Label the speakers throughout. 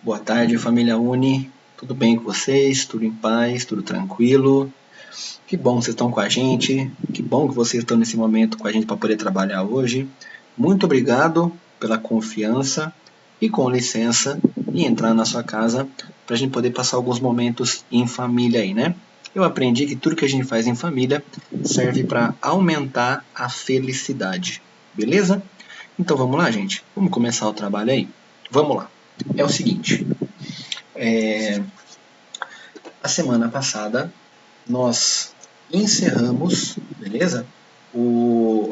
Speaker 1: Boa tarde, família Uni. Tudo bem com vocês? Tudo em paz? Tudo tranquilo? Que bom que vocês estão com a gente. Que bom que vocês estão nesse momento com a gente para poder trabalhar hoje. Muito obrigado pela confiança e com licença em entrar na sua casa para a gente poder passar alguns momentos em família aí, né? Eu aprendi que tudo que a gente faz em família serve para aumentar a felicidade. Beleza? Então vamos lá, gente. Vamos começar o trabalho aí? Vamos lá. É o seguinte. A semana passada nós encerramos, beleza?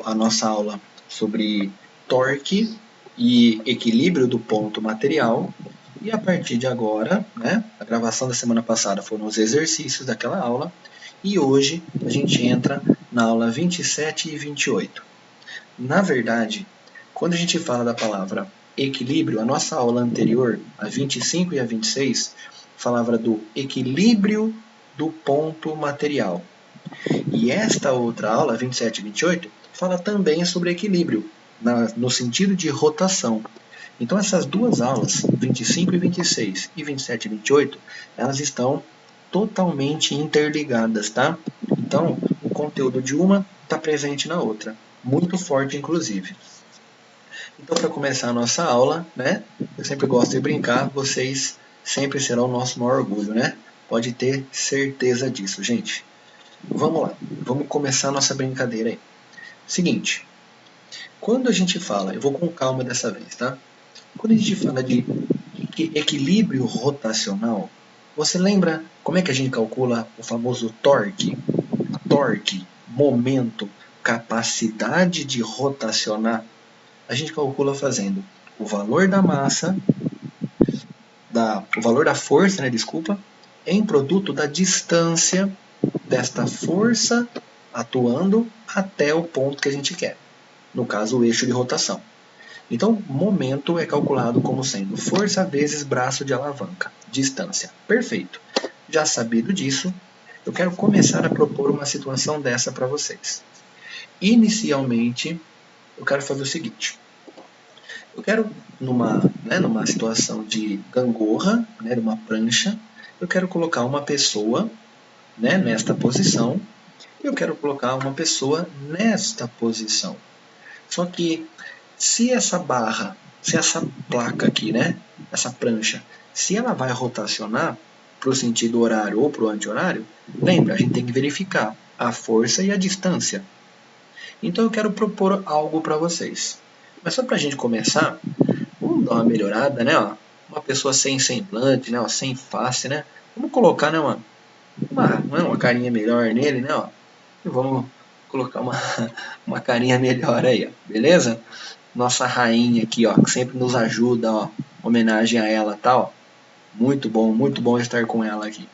Speaker 1: A nossa aula sobre torque e equilíbrio do ponto material. E a partir de agora, né, a gravação da semana passada foram os exercícios daquela aula. E hoje a gente entra na aula 27 e 28. Na verdade, quando a gente fala da palavra equilíbrio, a nossa aula anterior, a 25 e a 26, falava do equilíbrio do ponto material. E esta outra aula, 27 e 28, fala também sobre equilíbrio, no sentido de rotação. Então essas duas aulas, 25 e 26 e 27 e 28, elas estão totalmente interligadas, tá? Então o conteúdo de uma está presente na outra, muito forte inclusive. Então para começar a nossa aula, né? Eu sempre gosto de brincar, vocês sempre serão o nosso maior orgulho, né? Pode ter certeza disso, gente. Vamos lá, vamos começar a nossa brincadeira aí. Seguinte, quando a gente fala, eu vou com calma dessa vez, tá? Quando a gente fala de equilíbrio rotacional, você lembra como é que a gente calcula o famoso torque? Torque, momento, capacidade de rotacionar. A gente calcula fazendo o valor da massa, o valor da força, né, desculpa, em produto da distância desta força atuando até o ponto que a gente quer. No caso, o eixo de rotação. Então, momento é calculado como sendo força vezes braço de alavanca, distância. Perfeito. Já sabido disso, eu quero começar a propor uma situação dessa para vocês. Inicialmente, eu quero fazer o seguinte. Eu quero, numa situação de gangorra, né, numa prancha, eu quero colocar uma pessoa, né, nesta posição, e eu quero colocar uma pessoa nesta posição. Só que se essa barra, se essa placa aqui, né, essa prancha, se ela vai rotacionar para o sentido horário ou para o anti-horário, lembra, a gente tem que verificar a força e a distância. Então eu quero propor algo para vocês. Mas só para a gente começar, vamos dar uma melhorada, né? Ó, uma pessoa sem semblante, né? Ó, sem face, né? Vamos colocar, né, uma carinha melhor nele, né? Ó, e vamos colocar uma carinha melhor aí, ó, beleza? Nossa rainha aqui, ó, que sempre nos ajuda, ó, homenagem a ela, tá, ó. Muito bom estar com ela aqui.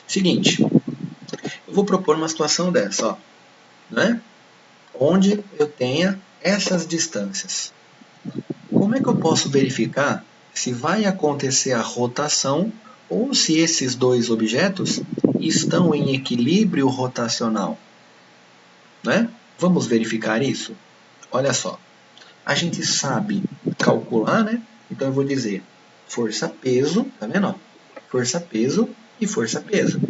Speaker 1: Seguinte, eu vou propor uma situação dessa, ó, né? Onde eu tenha essas distâncias. Como é que eu posso verificar se vai acontecer a rotação ou se esses dois objetos estão em equilíbrio rotacional? Né? Vamos verificar isso? Olha só. A gente sabe calcular, né? Então eu vou dizer força-peso, tá vendo? Força-peso e força-peso.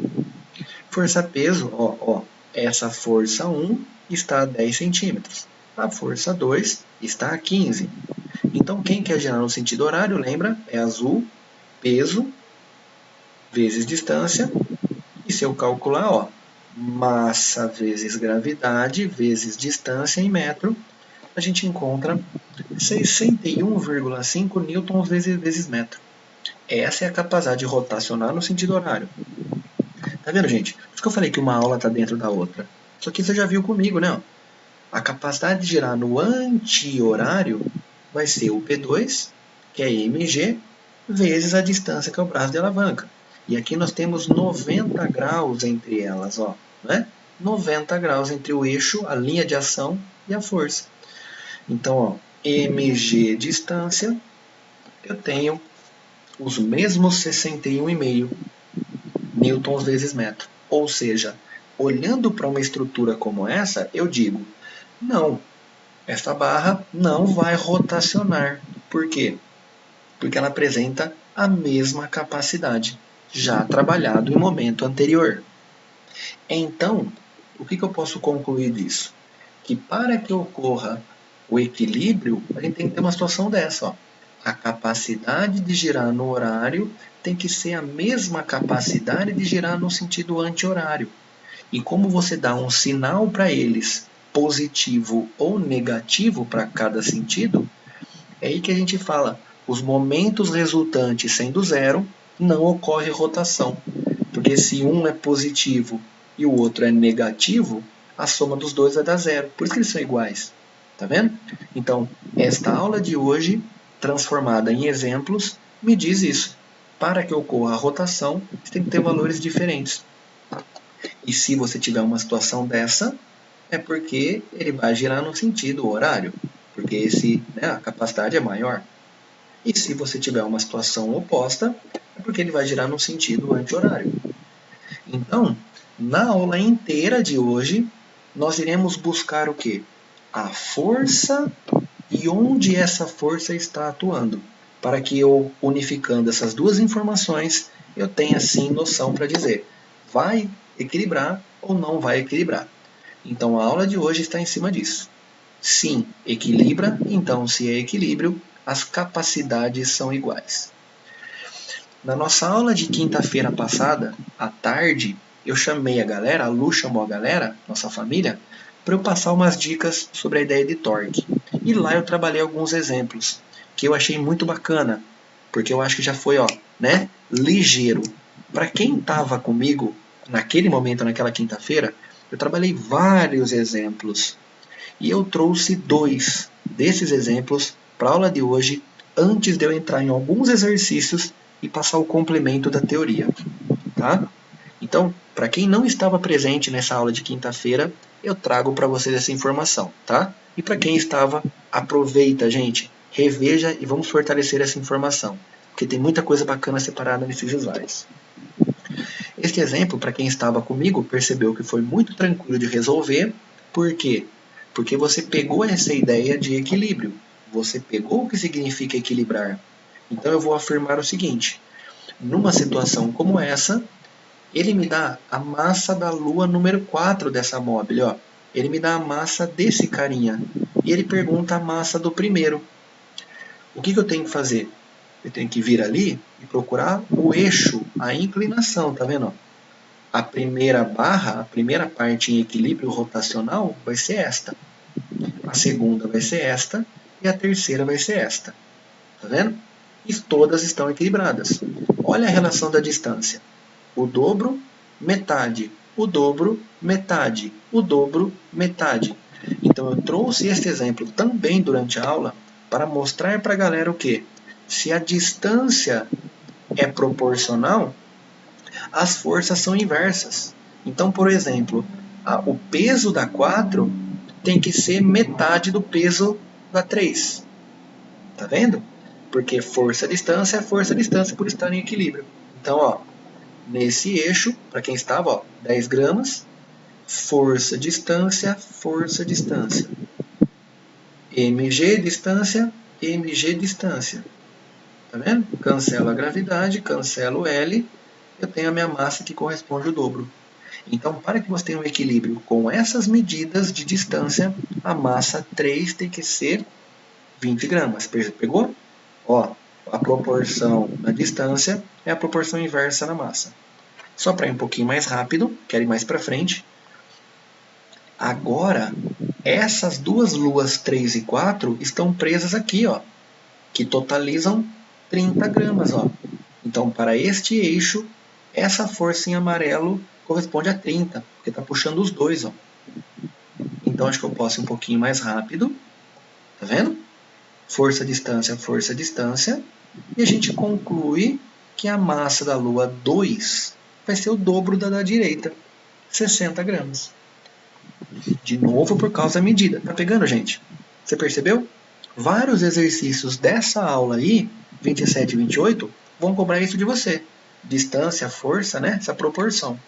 Speaker 1: Força-peso, ó, essa força 1 está a 10 centímetros. A força 2 está a 15. Então quem quer gerar no sentido horário, lembra? É azul, peso, vezes distância. E se eu calcular, ó, massa vezes gravidade, vezes distância em metro, a gente encontra 61,5 newtons vezes metro. Essa é a capacidade rotacional no sentido horário. Tá vendo, gente? Por isso que eu falei que uma aula está dentro da outra. Isso aqui você já viu comigo, né? A capacidade de girar no anti-horário vai ser o P2, que é mg, vezes a distância, que é o braço de alavanca. E aqui nós temos 90 graus entre elas, ó, né? 90 graus entre o eixo, a linha de ação e a força. Então, ó, mg distância, eu tenho os mesmos 61,5 newtons vezes metro. Ou seja, olhando para uma estrutura como essa, eu digo, não, essa barra não vai rotacionar. Por quê? Porque ela apresenta a mesma capacidade, já trabalhado em momento anterior. Então, o que eu posso concluir disso? Que para que ocorra o equilíbrio, a gente tem que ter uma situação dessa. Ó. A capacidade de girar no horário tem que ser a mesma capacidade de girar no sentido anti-horário. E como você dá um sinal para eles, positivo ou negativo para cada sentido, é aí que a gente fala, os momentos resultantes sendo zero, não ocorre rotação. Porque se um é positivo e o outro é negativo, a soma dos dois vai dar zero. Por isso que eles são iguais. Tá vendo? Então, esta aula de hoje, transformada em exemplos, me diz isso. Para que ocorra a rotação, você tem que ter valores diferentes. E se você tiver uma situação dessa, é porque ele vai girar no sentido horário, porque a capacidade é maior. E se você tiver uma situação oposta, é porque ele vai girar no sentido anti-horário. Então, na aula inteira de hoje, nós iremos buscar o quê? A força e onde essa força está atuando, para que eu, unificando essas duas informações, eu tenha sim noção para dizer, vai equilibrar ou não vai equilibrar. Então a aula de hoje está em cima disso. Sim, equilibra, então se é equilíbrio, as capacidades são iguais. Na nossa aula de quinta-feira passada, à tarde, eu chamei a galera, a Lu chamou a galera, nossa família, para eu passar umas dicas sobre a ideia de torque. E lá eu trabalhei alguns exemplos, que eu achei muito bacana, porque eu acho que já foi, ligeiro. Para quem estava comigo naquele momento, naquela quinta-feira, eu trabalhei vários exemplos. E eu trouxe 2 desses exemplos para a aula de hoje, antes de eu entrar em alguns exercícios e passar o complemento da teoria. Tá? Então, para quem não estava presente nessa aula de quinta-feira, eu trago para vocês essa informação, tá? E para quem estava, aproveita, gente, reveja e vamos fortalecer essa informação, porque tem muita coisa bacana separada nesses slides. Este exemplo, para quem estava comigo, percebeu que foi muito tranquilo de resolver. Por quê? Porque você pegou essa ideia de equilíbrio. Você pegou o que significa equilibrar. Então eu vou afirmar o seguinte: numa situação como essa, ele me dá a massa da Lua número 4 dessa mobile. Ó. Ele me dá a massa desse carinha. E ele pergunta a massa do primeiro. O que eu tenho que fazer? Eu tenho que vir ali e procurar o eixo, a inclinação, tá vendo? A primeira barra, a primeira parte em equilíbrio rotacional vai ser esta. A segunda vai ser esta e a terceira vai ser esta. Tá vendo? E todas estão equilibradas. Olha a relação da distância. O dobro, metade. O dobro, metade. O dobro, metade. Então eu trouxe este exemplo também durante a aula para mostrar para a galera o quê? Se a distância é proporcional, as forças são inversas. Então, por exemplo, o peso da 4 tem que ser metade do peso da 3. Tá vendo? Porque força-distância é força-distância por estar em equilíbrio. Então, ó, nesse eixo, para quem estava, ó, 10 gramas, força-distância, força-distância. mg distância, mg distância. Tá vendo? Cancelo a gravidade, cancelo o L, eu tenho a minha massa que corresponde ao dobro. Então, para que você tenha um equilíbrio com essas medidas de distância, a massa 3 tem que ser 20 gramas. Pegou? Ó, a proporção na distância é a proporção inversa na massa. Só para ir um pouquinho mais rápido, quero ir mais para frente. Agora, essas duas luas 3 e 4 estão presas aqui, ó, que totalizam 30 gramas. Ó. Então, para este eixo, essa força em amarelo corresponde a 30, porque está puxando os dois. Ó. Então, acho que eu posso ir um pouquinho mais rápido. Tá vendo? Força, distância. E a gente conclui que a massa da Lua 2 vai ser o dobro da direita, 60 gramas. De novo, por causa da medida. Tá pegando, gente? Você percebeu? Vários exercícios dessa aula aí, 27 e 28, vão cobrar isso de você. Distância, força, né? Essa proporção.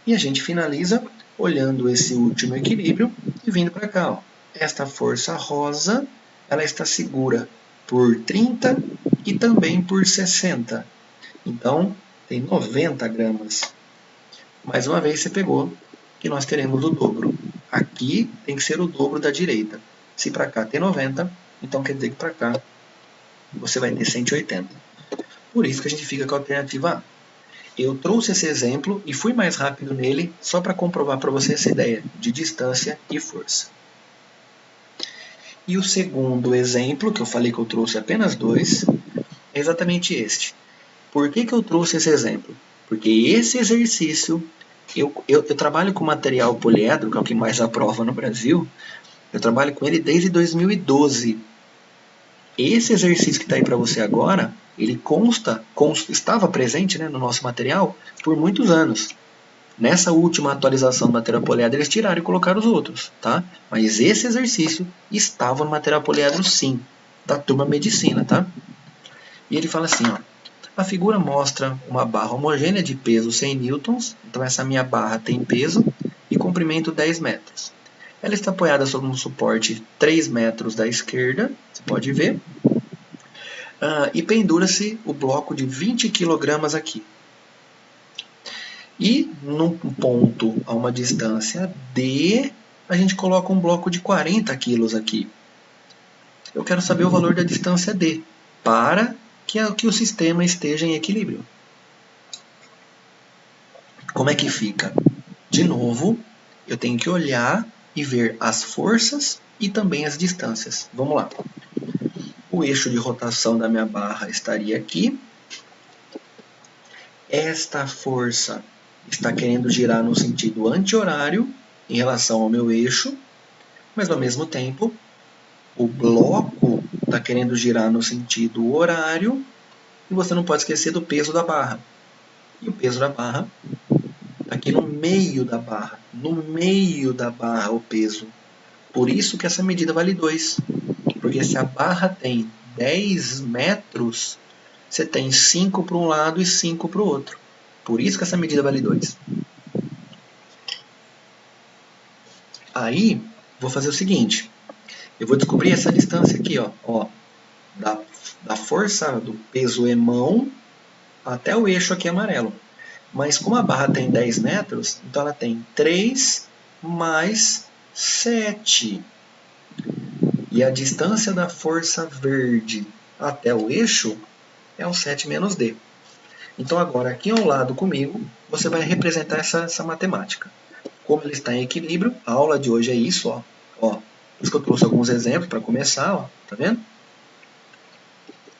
Speaker 1: E a gente finaliza olhando esse último equilíbrio e vindo para cá. Ó. Esta força rosa, ela está segura por 30 e também por 60. Então, tem 90 gramas. Mais uma vez você pegou que nós teremos o dobro. Aqui tem que ser o dobro da direita. Se para cá tem 90, então quer dizer que para cá você vai ter 180. Por isso que a gente fica com a alternativa A. Eu trouxe esse exemplo e fui mais rápido nele só para comprovar para você essa ideia de distância e força. E o segundo exemplo, que eu falei que eu trouxe apenas 2, é exatamente este. Por que eu trouxe esse exemplo? Porque esse exercício, eu trabalho com material poliedro, que é o que mais aprova no Brasil, eu trabalho com ele desde 2012. Esse exercício que está aí para você agora, ele estava presente, né, no nosso material por muitos anos. Nessa última atualização do material poliedro, eles tiraram e colocaram os outros, tá? Mas esse exercício estava no material poliedro sim, da turma medicina, tá? E ele fala assim, ó, a figura mostra uma barra homogênea de peso 100 newtons, então essa minha barra tem peso e comprimento 10 metros. Ela está apoiada sobre um suporte 3 metros da esquerda, você pode ver, e pendura-se o bloco de 20 kg aqui. E num ponto a uma distância D, a gente coloca um bloco de 40 kg aqui. Eu quero saber o valor da distância D, para que o sistema esteja em equilíbrio. Como é que fica? De novo, eu tenho que olhar e ver as forças e também as distâncias. Vamos lá. O eixo de rotação da minha barra estaria aqui. Esta força está querendo girar no sentido anti-horário em relação ao meu eixo, mas ao mesmo tempo o bloco está querendo girar no sentido horário e você não pode esquecer do peso da barra. E o peso da barra está aqui no meio da barra. No meio da barra o peso. Por isso que essa medida vale 2. Porque se a barra tem 10 metros, você tem 5 para um lado e 5 para o outro. Por isso que essa medida vale 2. Aí, vou fazer o seguinte. Eu vou descobrir essa distância aqui, ó, da força do peso emão até o eixo aqui amarelo. Mas como a barra tem 10 metros, então ela tem 3 mais 7. E a distância da força verde até o eixo é o 7 menos D. Então agora aqui ao lado comigo, você vai representar essa matemática. Como ele está em equilíbrio, a aula de hoje é isso, ó. Por isso que eu trouxe alguns exemplos para começar, ó, tá vendo?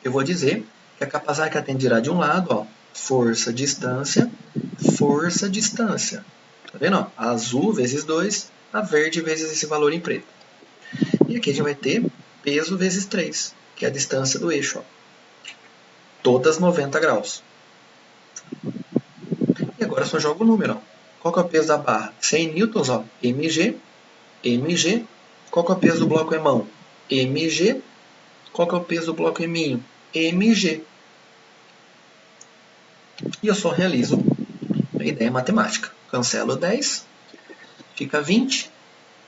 Speaker 1: Eu vou dizer que a capacidade atenderá de um lado, ó, força, distância, tá vendo? Ó? Azul vezes 2, a verde vezes esse valor em preto. E aqui a gente vai ter peso vezes 3, que é a distância do eixo, ó. Todas 90 graus. E agora eu só jogo o número, ó. Qual que é o peso da barra? 100 newtons, ó, mg. Qual que é o peso do bloco emão? mg. Qual que é o peso do bloco eminho? mg. E eu só realizo a ideia matemática. Cancelo 10, fica 20,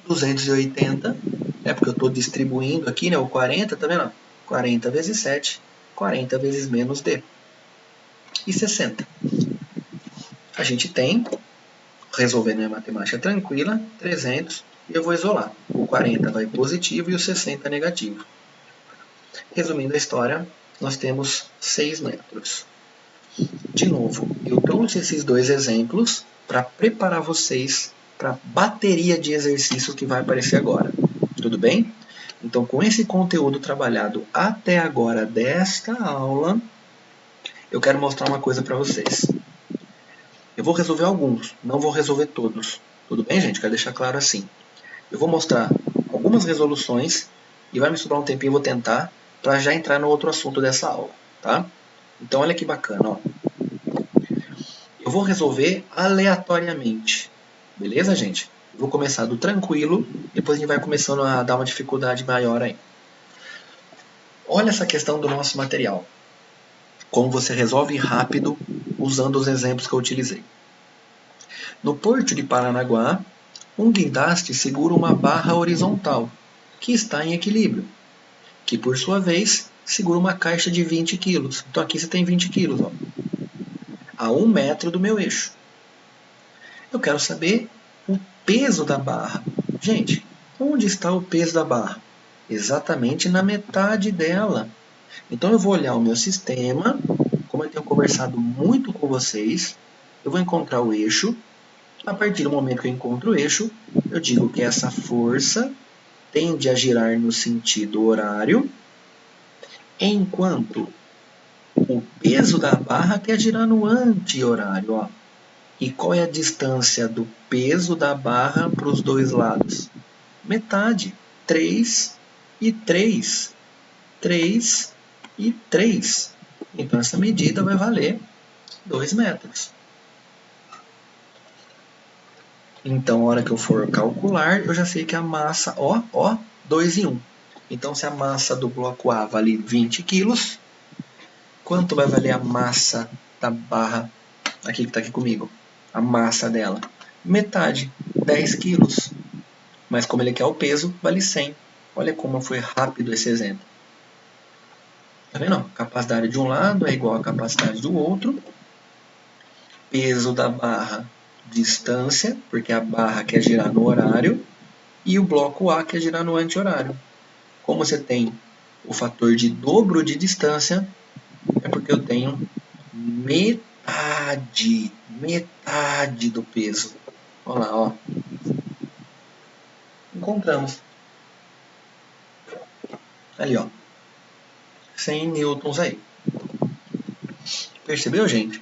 Speaker 1: 280, porque eu estou distribuindo aqui, né, o 40, tá vendo? 40 vezes 7, 40 vezes menos D. E 60. A gente tem, resolvendo a matemática tranquila, 300, e eu vou isolar. O 40 vai positivo e o 60 negativo. Resumindo a história, nós temos 6 metros. De novo, eu trouxe esses 2 exemplos para preparar vocês para a bateria de exercícios que vai aparecer agora. Tudo bem? Então, com esse conteúdo trabalhado até agora desta aula, eu quero mostrar uma coisa para vocês. Eu vou resolver alguns, não vou resolver todos. Tudo bem, gente? Quero deixar claro assim. Eu vou mostrar algumas resoluções e vai me sobrar um tempinho, eu vou tentar, para já entrar no outro assunto dessa aula, tá? Então, olha que bacana, ó. Eu vou resolver aleatoriamente, beleza, gente? Eu vou começar do tranquilo, depois a gente vai começando a dar uma dificuldade maior aí. Olha essa questão do nosso material. Como você resolve rápido usando os exemplos que eu utilizei. No porto de Paranaguá, um guindaste segura uma barra horizontal, que está em equilíbrio, que por sua vez segura uma caixa de 20 quilos. Então aqui você tem 20 quilos, ó, a 1 metro do meu eixo. Eu quero saber o peso da barra. Gente, onde está o peso da barra? Exatamente na metade dela. Então eu vou olhar o meu sistema, como eu tenho conversado muito com vocês, eu vou encontrar o eixo. A partir do momento que eu encontro o eixo, eu digo que essa força tende a girar no sentido horário, enquanto o peso da barra quer girar no anti-horário. Ó. E qual é a distância do peso da barra para os dois lados? Metade. 3 e 3. 3 e 3. Então essa medida vai valer 2 metros. Então, a hora que eu for calcular, eu já sei que a massa, 2 em 1. Então, se a massa do bloco A vale 20 quilos, quanto vai valer a massa da barra, aqui que está aqui comigo? A massa dela? Metade, 10 quilos. Mas como ele quer o peso, vale 100. Olha como foi rápido esse exemplo. Tá vendo? A capacidade de um lado é igual à capacidade do outro. Peso da barra, distância, porque a barra quer girar no horário. E o bloco A quer girar no anti-horário. Como você tem o fator de dobro de distância, é porque eu tenho metade do peso. Olha lá, ó. Encontramos. Ali, ó. 100 newtons aí. Percebeu, gente?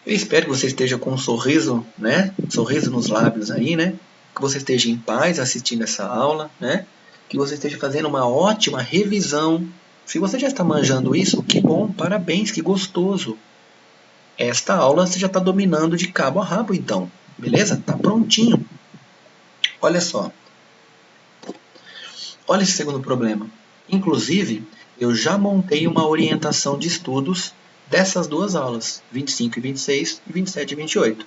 Speaker 1: Eu espero que você esteja com um sorriso, né? Sorriso nos lábios aí, né? Que você esteja em paz assistindo essa aula, né? Que você esteja fazendo uma ótima revisão. Se você já está manjando isso, que bom, parabéns, que gostoso. Esta aula você já está dominando de cabo a rabo, então. Beleza? Tá prontinho. Olha só. Olha esse segundo problema. Inclusive, eu já montei uma orientação de estudos dessas duas aulas, 25 e 26 e 27 e 28.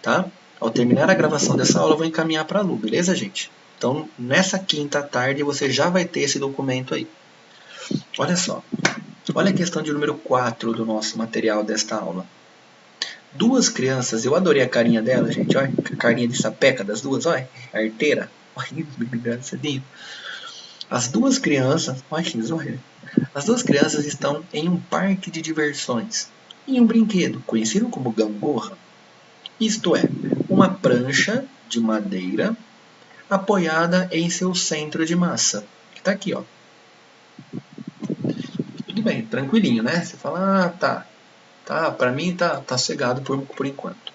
Speaker 1: Tá? Ao terminar a gravação dessa aula, eu vou encaminhar para a Lu, beleza, gente? Então, nessa quinta tarde, você já vai ter esse documento aí. Olha só. Olha a questão de número 4 do nosso material desta aula. Duas crianças, eu adorei a carinha dela, gente. Olha a carinha de sapeca das duas, olha. Arteira. Olha que engraçadinho. As duas crianças, olha que zorra. As duas crianças estão em um parque de diversões, em um brinquedo, conhecido como gangorra. Isto é, uma prancha de madeira apoiada em seu centro de massa, que está aqui, ó. Tudo bem, tranquilinho, né? Você fala, ah, tá, para mim tá sossegado por enquanto.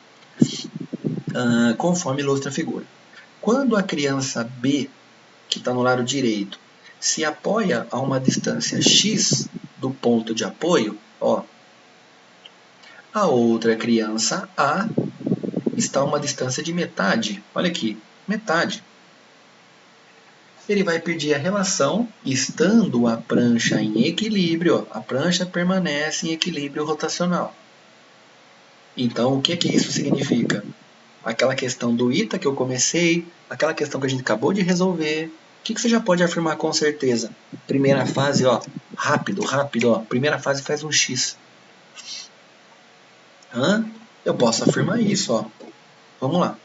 Speaker 1: Conforme ilustra a figura. Quando a criança B, que está no lado direito, se apoia a uma distância x do ponto de apoio, ó, a outra criança A está a uma distância de metade. Olha aqui, metade. Ele vai pedir a relação, estando a prancha em equilíbrio, a prancha permanece em equilíbrio rotacional. Então, o que isso significa? Aquela questão do ita que eu comecei, aquela questão que a gente acabou de resolver. O que você já pode afirmar com certeza? Primeira fase, ó, rápido, ó. Primeira fase faz um x. Eu posso afirmar isso, ó. Vamos lá.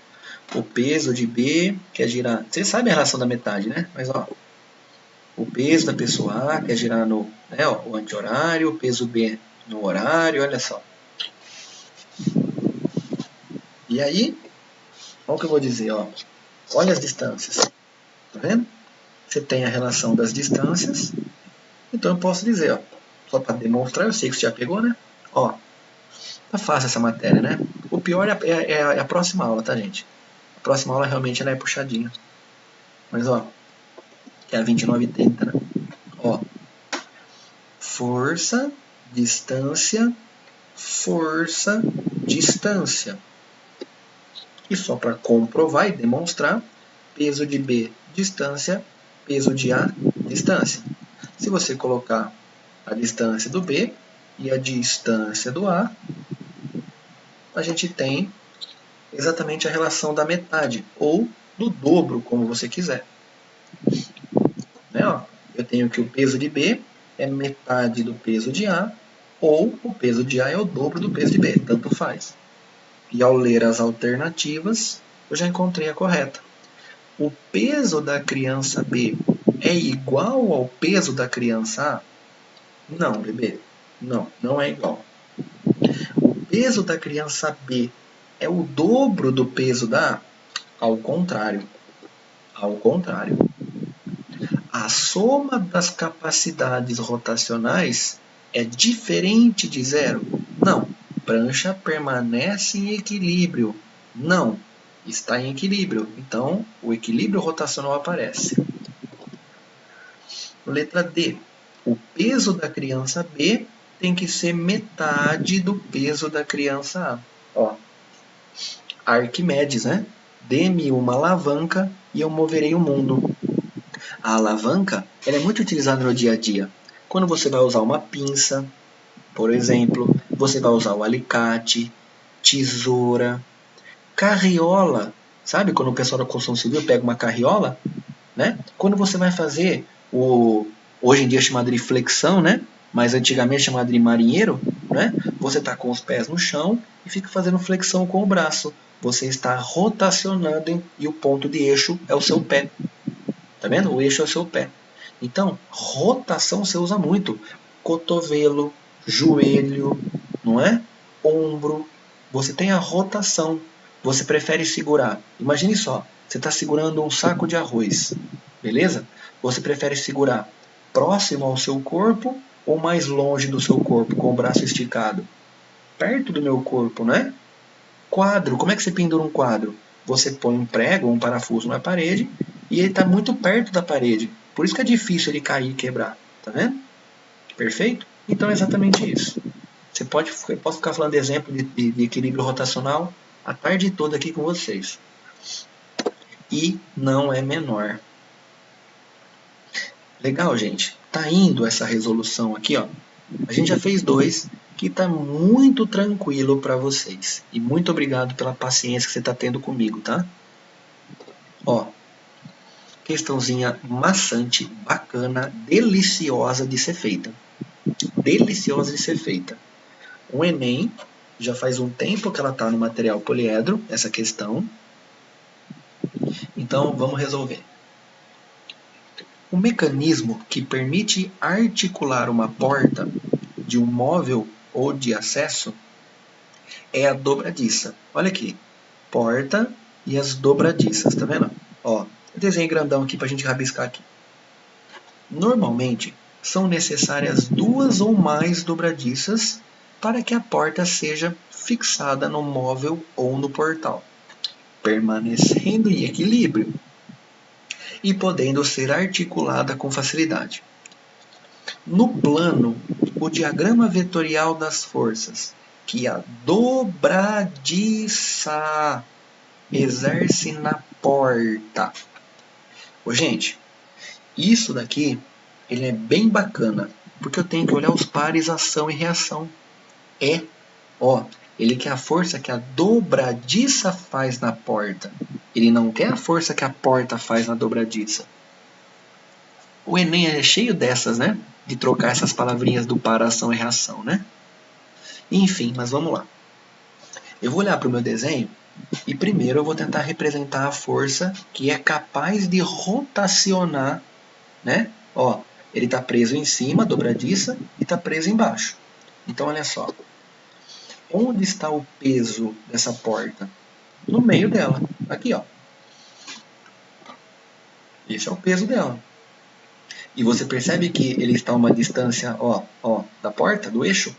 Speaker 1: O peso de B quer girar... Vocês sabem a relação da metade, né? Mas, ó, o peso da pessoa A quer girar no, né, ó, o anti-horário, o peso B no horário, olha só. E aí, olha o que eu vou dizer, ó. Olha as distâncias. Tá vendo? Você tem a relação das distâncias. Então eu posso dizer, ó, só para demonstrar, eu sei que você já pegou, né? Ó, tá fácil essa matéria, né? O pior é a próxima aula, tá, gente? A próxima aula realmente ela é puxadinha. Mas, ó, que é a 29 e 30, né? Ó, força, distância, força, distância. E só para comprovar e demonstrar, peso de B, distância, peso de A, distância. Se você colocar a distância do B e a distância do A, a gente tem exatamente a relação da metade, ou do dobro, como você quiser. Né, ó, eu tenho aqui o peso de B, é metade do peso de A, ou o peso de A é o dobro do peso de B, tanto faz. E ao ler as alternativas, eu já encontrei a correta. O peso da criança B é igual ao peso da criança A? Não, bebê. Não, não é igual. O peso da criança B é o dobro do peso da A? Ao contrário. Ao contrário. A soma das capacidades rotacionais é diferente de zero? Não. Prancha permanece em equilíbrio? Não. Está em equilíbrio. Então, o equilíbrio rotacional aparece. Letra D. O peso da criança B tem que ser metade do peso da criança A. Ó, Arquimedes, né? Dê-me uma alavanca e eu moverei o mundo. A alavanca ela é muito utilizada no dia a dia. Quando você vai usar uma pinça, por exemplo, você vai usar o alicate, tesoura, carriola. Sabe quando o pessoal da construção civil pega uma carriola? Né? Quando você vai fazer hoje em dia chamado de flexão, né? Mas antigamente chamado de marinheiro, né? Você está com os pés no chão e fica fazendo flexão com o braço. Você está rotacionando e o ponto de eixo é o seu pé. Tá vendo? O eixo é o seu pé. Então, rotação você usa muito. Cotovelo, joelho, não é? Ombro. Você tem a rotação. Você prefere segurar. Imagine só, você está segurando um saco de arroz, beleza? Você prefere segurar próximo ao seu corpo ou mais longe do seu corpo, com o braço esticado? Perto do meu corpo, né? Quadro, como é que você pendura um quadro? Você põe um prego ou um parafuso na parede e ele está muito perto da parede. Por isso que é difícil ele cair e quebrar. Tá vendo? Perfeito? Então é exatamente isso. Eu posso ficar falando de exemplo de equilíbrio rotacional a tarde toda aqui com vocês. E não é menor. Legal, gente? Tá indo essa resolução aqui, ó. A gente já fez 2, que está muito tranquilo para vocês. E muito obrigado pela paciência que você está tendo comigo, tá? Ó, questãozinha maçante, bacana, deliciosa de ser feita. Deliciosa de ser feita. O Enem, já faz um tempo que ela está no material poliedro, essa questão. Então, vamos resolver. O mecanismo que permite articular uma porta de um móvel ou de acesso é a dobradiça. Olha aqui, porta e as dobradiças, tá vendo? Ó, desenho grandão aqui para a gente rabiscar aqui. Normalmente, são necessárias 2 ou mais dobradiças para que a porta seja fixada no móvel ou no portal, permanecendo em equilíbrio e podendo ser articulada com facilidade. No plano, o diagrama vetorial das forças que a dobradiça exerce na porta. Ô, gente, isso daqui ele é bem bacana, porque eu tenho que olhar os pares ação e reação. Ele quer a força que a dobradiça faz na porta. Ele não quer a força que a porta faz na dobradiça. O Enem é cheio dessas, né? De trocar essas palavrinhas do par, ação e reação, né? Enfim, mas vamos lá. Eu vou olhar para o meu desenho e primeiro eu vou tentar representar a força que é capaz de rotacionar, né? Ó, ele está preso em cima, dobradiça, e está preso embaixo. Então, olha só. Onde está o peso dessa porta? No meio dela. Aqui, ó. Esse é o peso dela. E você percebe que ele está a uma distância, da porta, do eixo?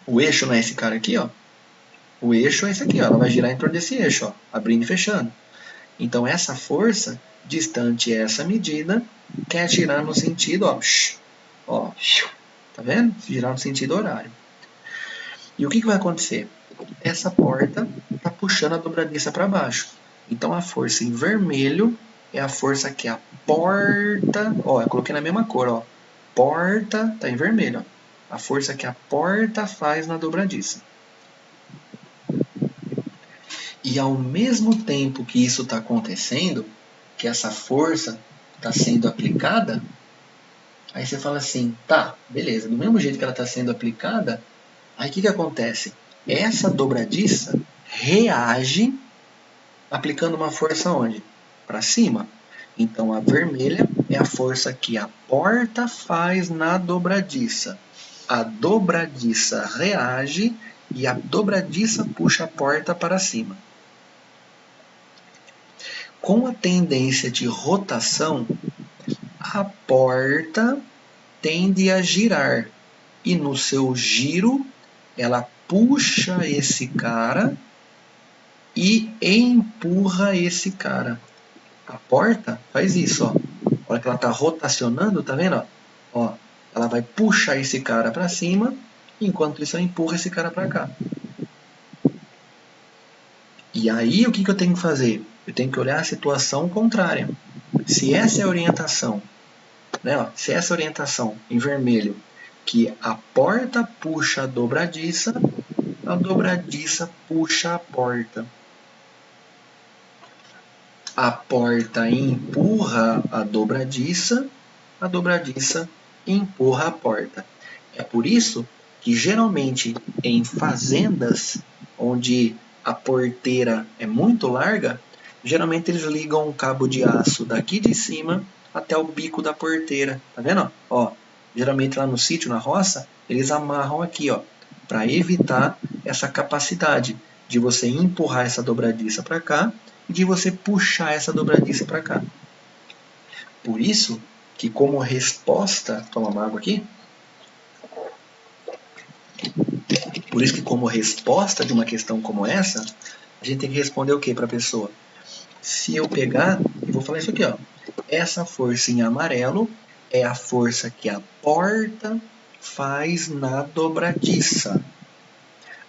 Speaker 1: O eixo não é esse cara aqui, ó. O eixo é esse aqui, ó. Ela vai girar em torno desse eixo, ó, abrindo e fechando. Então, essa força, distante essa medida, quer girar no sentido, ó, tá vendo? Girar no sentido horário. E o que vai acontecer? Essa porta está puxando a dobradiça para baixo. Então, a força em vermelho é a força que a porta... Ó, eu coloquei na mesma cor, ó. Porta está em vermelho, ó. A força que a porta faz na dobradiça. E ao mesmo tempo que isso está acontecendo, que essa força está sendo aplicada, Aí você fala assim, tá, beleza, do mesmo jeito que ela está sendo aplicada, aí o que acontece? Essa dobradiça reage aplicando uma força onde? Para cima. Então a vermelha é a força que a porta faz na dobradiça. A dobradiça reage e a dobradiça puxa a porta para cima. Com a tendência de rotação, a porta tende a girar. E no seu giro, ela puxa esse cara e empurra esse cara. A porta faz isso, ó. A hora que ela está rotacionando, tá vendo? Ó, ela vai puxar esse cara para cima, enquanto isso ela empurra esse cara para cá. E aí o que eu tenho que fazer? Eu tenho que olhar a situação contrária. Se essa é a orientação, né, ó, se essa orientação em vermelho, que a porta puxa a dobradiça puxa a porta. A porta empurra a dobradiça empurra a porta. É por isso que geralmente em fazendas onde a porteira é muito larga, geralmente eles ligam um cabo de aço daqui de cima até o bico da porteira. Tá vendo? Ó, geralmente lá no sítio, na roça, eles amarram aqui, ó, para evitar essa capacidade de você empurrar essa dobradiça para cá e de você puxar essa dobradiça para cá. Por isso que como resposta, toma uma água aqui. Por isso que como resposta de uma questão como essa, a gente tem que responder o que para a pessoa? Se eu pegar, eu vou falar isso aqui, ó. Essa força em amarelo é a força que a porta faz na dobradiça.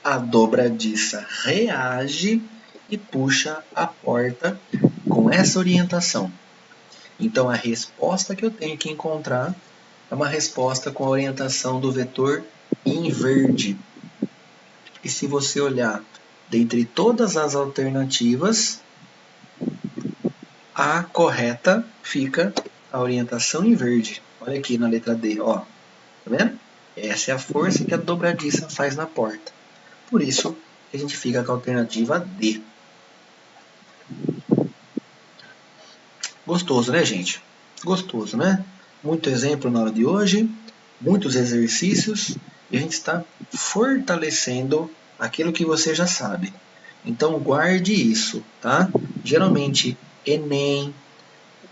Speaker 1: A dobradiça reage e puxa a porta com essa orientação. Então a resposta que eu tenho que encontrar é uma resposta com a orientação do vetor em verde. E se você olhar dentre todas as alternativas, a correta fica a orientação em verde. Olha aqui na letra D, ó. Tá vendo? Essa é a força que a dobradiça faz na porta. Por isso, a gente fica com a alternativa D. Gostoso, né, gente? Gostoso, né? Muito exemplo na aula de hoje, muitos exercícios, e a gente está fortalecendo aquilo que você já sabe. Então, guarde isso, tá? Geralmente, Enem,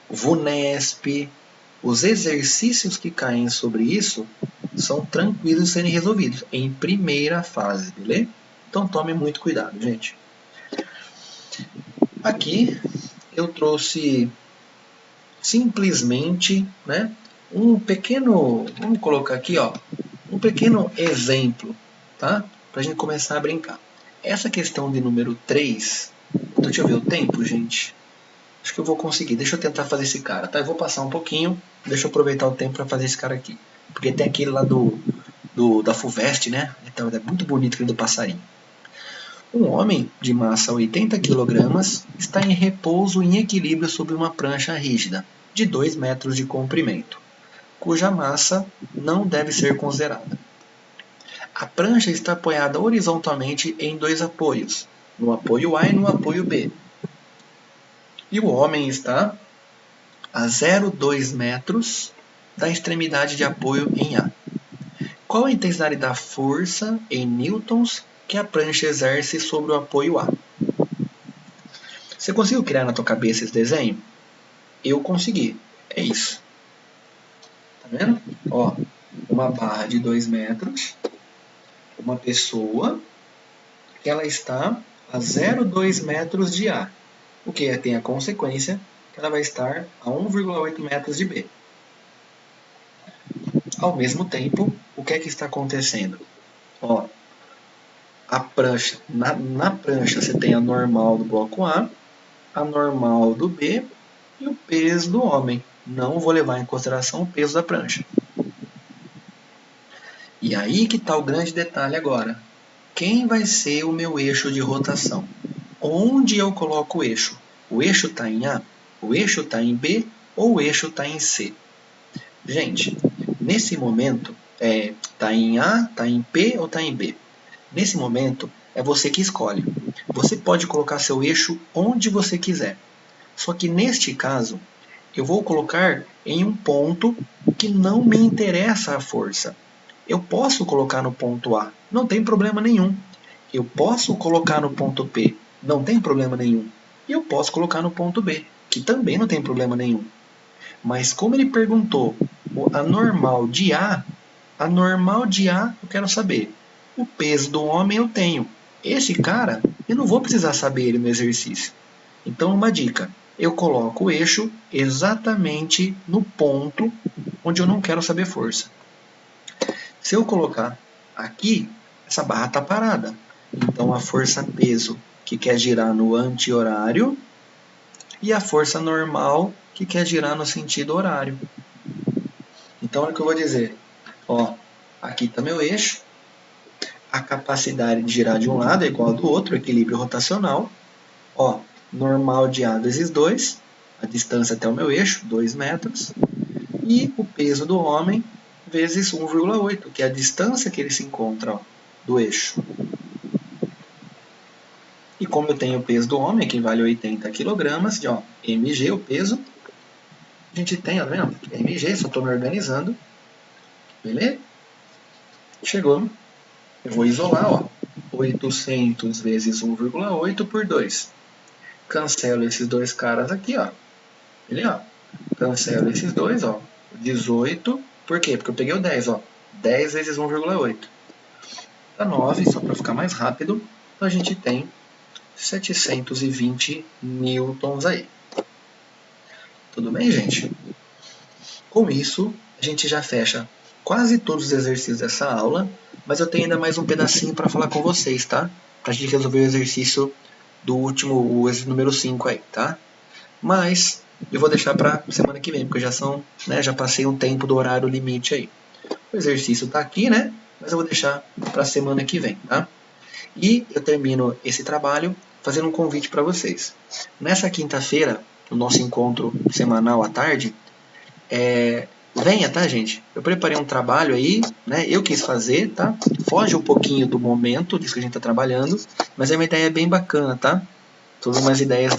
Speaker 1: VUNESP, os exercícios que caem sobre isso são tranquilos de serem resolvidos em primeira fase, beleza? Então, tome muito cuidado, gente. Aqui, eu trouxe simplesmente, né, um pequeno, vamos colocar aqui, ó, um pequeno exemplo, tá? Para a gente começar a brincar. Essa questão de número 3, deixa eu ver o tempo, gente. Acho que eu vou conseguir. Deixa eu tentar fazer esse cara, tá? Eu vou passar um pouquinho, deixa eu aproveitar o tempo para fazer esse cara aqui. Porque tem aquele lá da FUVEST, né? Então é muito bonito aquele do passarinho. Um homem de massa 80 kg está em repouso em equilíbrio sobre uma prancha rígida de 2 metros de comprimento, cuja massa não deve ser considerada. A prancha está apoiada horizontalmente em 2 apoios, no apoio A e no apoio B. E o homem está a 0,2 metros da extremidade de apoio em A. Qual a intensidade da força em newtons que a prancha exerce sobre o apoio A? Você conseguiu criar na tua cabeça esse desenho? Eu consegui. É isso. Tá vendo? Ó, uma barra de 2 metros, uma pessoa que ela está a 0,2 metros de A. O que tem a consequência que ela vai estar a 1,8 metros de B. Ao mesmo tempo, o que é que está acontecendo? Ó, a prancha, na prancha você tem a normal do bloco A, a normal do B e o peso do homem. Não vou levar em consideração o peso da prancha. E aí que está o grande detalhe agora. Quem vai ser o meu eixo de rotação? Onde eu coloco o eixo? O eixo está em A? O eixo está em B? Ou o eixo está em C? Gente, nesse momento, tá em A, tá em P ou tá em B? Nesse momento, é você que escolhe. Você pode colocar seu eixo onde você quiser. Só que neste caso, eu vou colocar em um ponto que não me interessa a força. Eu posso colocar no ponto A, não tem problema nenhum. Eu posso colocar no ponto P, não tem problema nenhum. E eu posso colocar no ponto B, que também não tem problema nenhum. Mas como ele perguntou a normal de A eu quero saber. O peso do homem eu tenho. Esse cara, eu não vou precisar saber ele no exercício. Então, uma dica. Eu coloco o eixo exatamente no ponto onde eu não quero saber força. Se eu colocar aqui, essa barra está parada. Então, a força peso, que quer girar no anti-horário, e a força normal, que quer girar no sentido horário. Então, olha o que eu vou dizer. Ó, aqui está meu eixo. A capacidade de girar de um lado é igual ao do outro, equilíbrio rotacional. Ó, normal de A vezes 2, a distância até o meu eixo, 2 metros. E o peso do homem vezes 1,8, que é a distância que ele se encontra, ó, do eixo. E como eu tenho o peso do homem, que vale 80 kg, ó, mg, o peso, a gente tem, ó, vendo? mg, só estou me organizando. Beleza? Chegou. Eu vou isolar, ó, 800 vezes 1,8 por 2. Cancelo esses dois caras aqui, ó. Beleza? Cancelo esses dois, ó. 18. Por quê? Porque eu peguei o 10, ó. 10 vezes 1,8. Dá 9, só para ficar mais rápido. Então a gente tem 720 newtons aí. Tudo bem, gente? Com isso, a gente já fecha quase todos os exercícios dessa aula, mas eu tenho ainda mais um pedacinho para falar com vocês, tá? Para a gente resolver o exercício do último, o número 5 aí, tá? Mas eu vou deixar para semana que vem, porque já passei um tempo do horário limite aí. O exercício está aqui, né? Mas eu vou deixar para semana que vem, tá? E eu termino esse trabalho fazendo um convite para vocês. Nessa quinta-feira, no nosso encontro semanal à tarde, venha, tá, gente? Eu preparei um trabalho aí, né? Eu quis fazer, tá? Foge um pouquinho do momento disso que a gente está trabalhando, mas é uma ideia bem bacana, tá? Todas umas ideias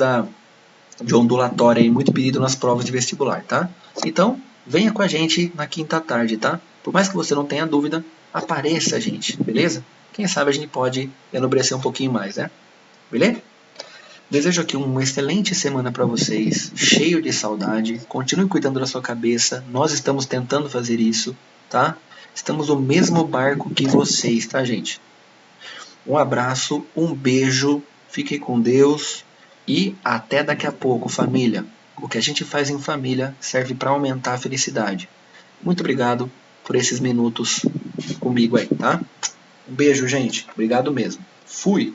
Speaker 1: de ondulatória aí, muito pedido nas provas de vestibular, tá? Então, venha com a gente na quinta tarde, tá? Por mais que você não tenha dúvida, apareça, gente, beleza? Quem sabe a gente pode enobrecer um pouquinho mais, né? Beleza? Desejo aqui uma excelente semana para vocês, cheio de saudade. Continue cuidando da sua cabeça. Nós estamos tentando fazer isso, tá? Estamos no mesmo barco que vocês, tá, gente? Um abraço, um beijo, fiquem com Deus e até daqui a pouco, família. O que a gente faz em família serve para aumentar a felicidade. Muito obrigado por esses minutos comigo aí, tá? Um beijo, gente. Obrigado mesmo. Fui!